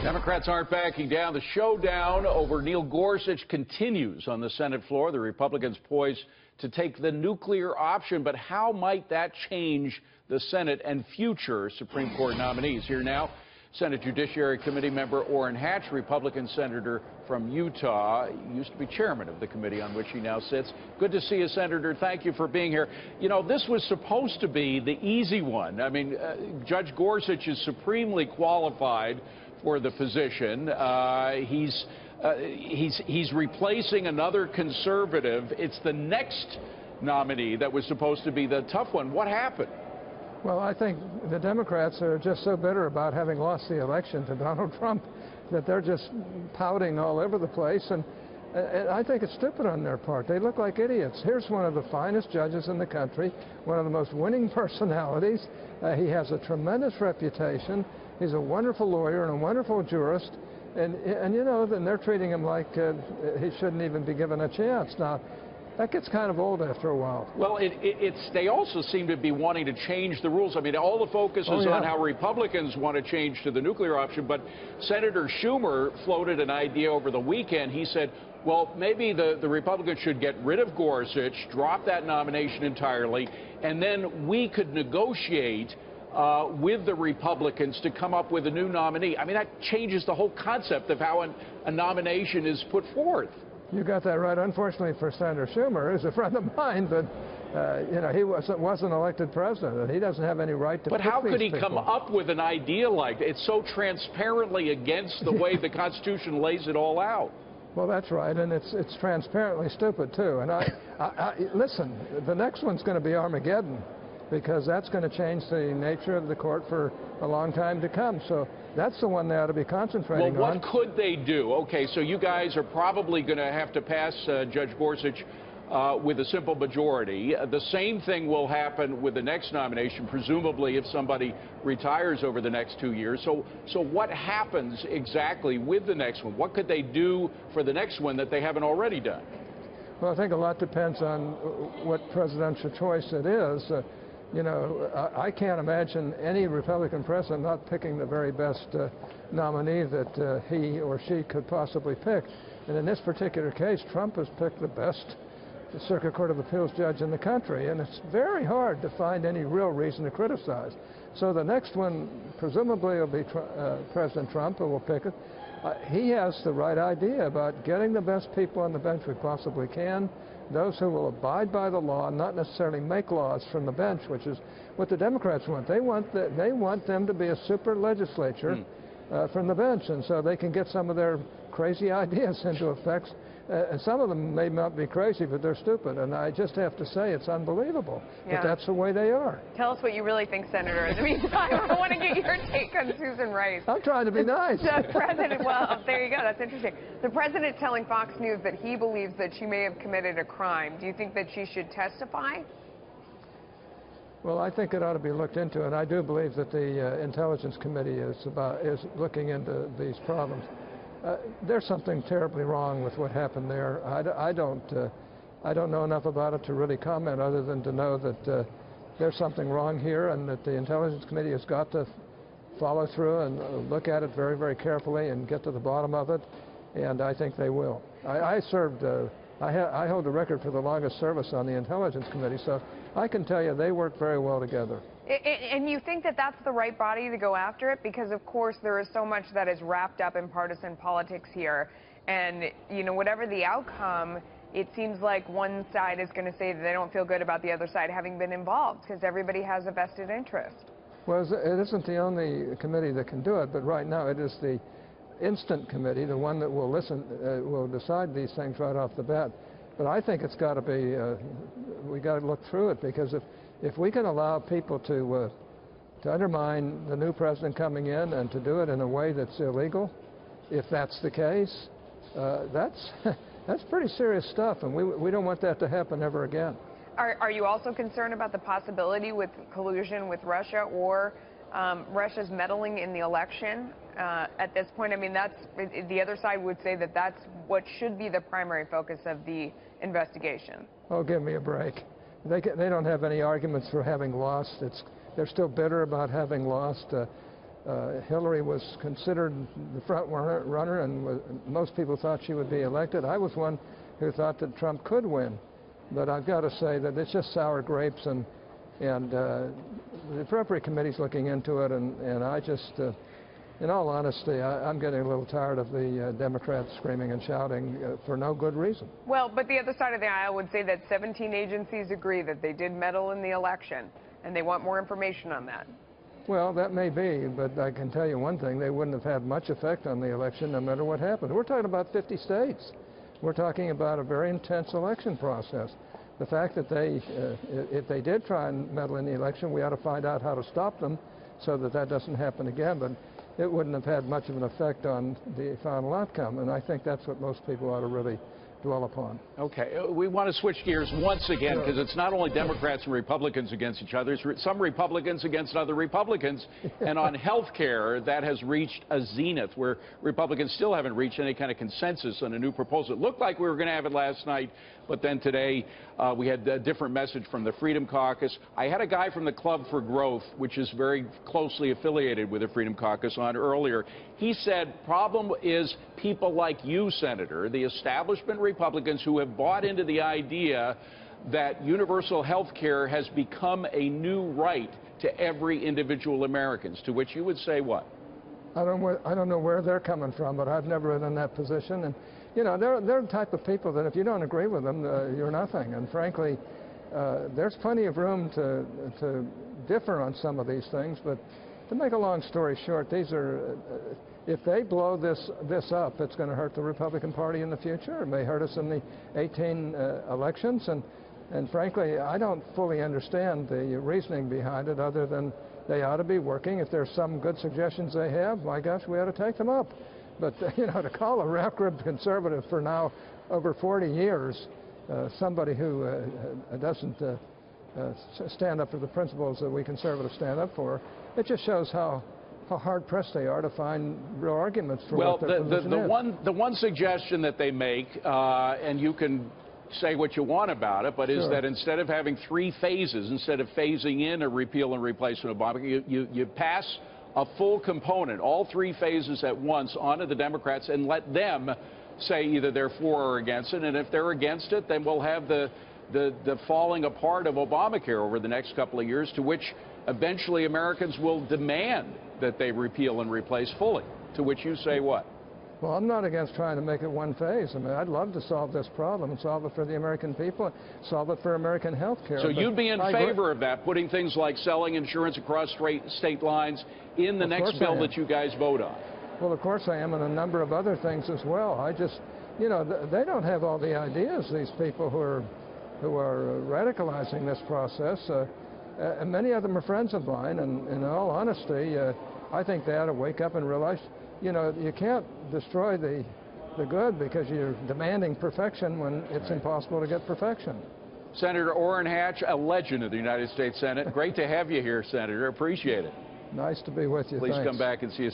Democrats aren't backing down. The showdown over Neil Gorsuch continues on the Senate floor. The Republicans poised to take the nuclear option, but how might that change the Senate and future Supreme Court nominees? Here now, Senate Judiciary Committee member Orrin Hatch, Republican senator from Utah, used to be chairman of the committee on which he now sits. Good to see you, Senator. Thank you for being here. You know, this was supposed to be the easy one. I mean, Judge Gorsuch is supremely qualified for the position. He's replacing another conservative. It's the next nominee that was supposed to be the tough one. What happened? Well, I think the Democrats are just so bitter about having lost the election to Donald Trump that they're just pouting all over the place, and I think it's stupid on their part. They look like idiots. Here's one of the finest judges in the country, one of the most winning personalities. He has a tremendous reputation. He's a wonderful lawyer and a wonderful jurist, and you know, then they're treating him like he shouldn't even be given a chance. Now, that gets kind of old after a while. Well, they also seem to be wanting to change the rules. I mean, all the focus is on how Republicans want to change to the nuclear option, but Senator Schumer floated an idea over the weekend. He said, well, maybe the Republicans should get rid of Gorsuch, drop that nomination entirely, and then we could negotiate with the Republicans to come up with a new nominee. I mean, that changes the whole concept of how a nomination is put forth. You got that right. Unfortunately for Senator Schumer, who's a friend of mine, but you know, he wasn't elected president. He doesn't have any right to. But how could he come up with an idea like that? It's so transparently against the way the Constitution lays it all out. Well, that's right, and it's transparently stupid too. And listen, the next one's going to be Armageddon, because that's going to change the nature of the court for a long time to come. So that's the one they ought to be concentrating on. Well, what could they do? Okay, so you guys are probably going to have to pass Judge Gorsuch with a simple majority. The same thing will happen with the next nomination, presumably if somebody retires over the next 2 years. So what happens exactly with the next one? What could they do for the next one that they haven't already done? Well, I think a lot depends on what presidential choice it is. You know, I can't imagine any Republican president not picking the very best nominee that he or she could possibly pick. And in this particular case, Trump has picked the best Circuit Court of Appeals judge in the country, and it's very hard to find any real reason to criticize. So the next one presumably will be President Trump, who will pick it. He has the right idea about getting the best people on the bench we possibly can, those who will abide by the law, not necessarily make laws from the bench, which is what the Democrats want. They want them to be a super legislature from the bench, and so they can get some of their crazy ideas into effect. And some of them may not be crazy, but they're stupid. And I just have to say, it's unbelievable. Yeah. But that's the way they are. Tell us what you really think, Senator. In the meantime, I want to get your take on Susan Rice. I'm trying to be nice. The president, well, there you go. That's interesting. The president telling Fox News that he believes that she may have committed a crime. Do you think that she should testify? Well, I think it ought to be looked into, and I do believe that the Intelligence Committee is looking into these problems. There's something terribly wrong with what happened there. I don't know enough about it to really comment, other than to know that there's something wrong here, and that the Intelligence Committee has got to follow through and look at it very, very carefully and get to the bottom of it. And I think they will. I hold the record for the longest service on the Intelligence Committee, so I can tell you they work very well together. And you think that that's the right body to go after it? Because, of course, there is so much that is wrapped up in partisan politics here. And, you know, whatever the outcome, it seems like one side is going to say that they don't feel good about the other side having been involved, because everybody has a vested interest. Well, it isn't the only committee that can do it, but right now it is the instant committee, the one that will will decide these things right off the bat. But I think it's got to be, we got to look through it, because if we can allow people to undermine the new president coming in and to do it in a way that's illegal, if that's the case, that's pretty serious stuff, and we don't want that to happen ever again. Are you also concerned about the possibility with collusion with Russia, or Russia's meddling in the election at this point? I mean, the other side would say that that's what should be the primary focus of the investigation. Oh, give me a break. They don't have any arguments for having lost. They're still bitter about having lost. Hillary was considered the front runner, and most people thought she would be elected. I was one who thought that Trump could win. But I've got to say that it's just sour grapes, and the appropriate committee's looking into it, and I just, in all honesty, I'm getting a little tired of the Democrats screaming and shouting for no good reason. Well, but the other side of the aisle would say that 17 agencies agree that they did meddle in the election, and they want more information on that. Well, that may be, but I can tell you one thing, they wouldn't have had much effect on the election no matter what happened. We're talking about 50 states. We're talking about a very intense election process. The fact that if they did try and meddle in the election, we ought to find out how to stop them so that that doesn't happen again, but it wouldn't have had much of an effect on the final outcome, and I think that's what most people ought to really dwell upon. Okay, we want to switch gears once again, because it's not only Democrats and Republicans against each other, it's some Republicans against other Republicans, and on health care, that has reached a zenith, where Republicans still haven't reached any kind of consensus on a new proposal. It looked like we were going to have it last night, but then today we had a different message from the Freedom Caucus. I had a guy from the Club for Growth, which is very closely affiliated with the Freedom Caucus, on earlier. He said, problem is people like you, Senator, the establishment Republicans who have bought into the idea that universal health care has become a new right to every individual American, to which you would say what? I don't know where they're coming from, but I've never been in that position. And, you know, they're the type of people that if you don't agree with them, you're nothing. And frankly, there's plenty of room to differ on some of these things. But to make a long story short, these are, if they blow this up, it's going to hurt the Republican Party in the future. It may hurt us in the 18 elections. And frankly, I don't fully understand the reasoning behind it, other than they ought to be working. If there's some good suggestions they have, my gosh, we ought to take them up. But, you know, to call a rack-ribbed conservative for now over 40 years, somebody who doesn't stand up for the principles that we conservatives stand up for, it just shows how hard-pressed they are to find real arguments for what their position is. The one suggestion that they make, and you can say what you want about it, but is that instead of having 3 phases, instead of phasing in a repeal and replacement of Obamacare, you pass a full component, all 3 phases at once, onto the Democrats and let them say either they're for or against it. And if they're against it, then we'll have the falling apart of Obamacare over the next couple of years, to which eventually Americans will demand that they repeal and replace fully, to which you say what? Well, I'm not against trying to make it one phase. I mean, I'd love to solve this problem and solve it for the American people, solve it for American health care. So you'd be in favor of that, putting things like selling insurance across state lines in the next bill that you guys vote on? Well, of course I am, and a number of other things as well. I just, you know, they don't have all the ideas, these people who are radicalizing this process. And many of them are friends of mine, and in all honesty, I think they ought to wake up and realize, you know, you can't destroy the good because you're demanding perfection when it's impossible to get perfection. Senator Orrin Hatch, a legend of the United States Senate. Great to have you here, Senator. Appreciate it. Nice to be with you. Please Thanks. come back and see us.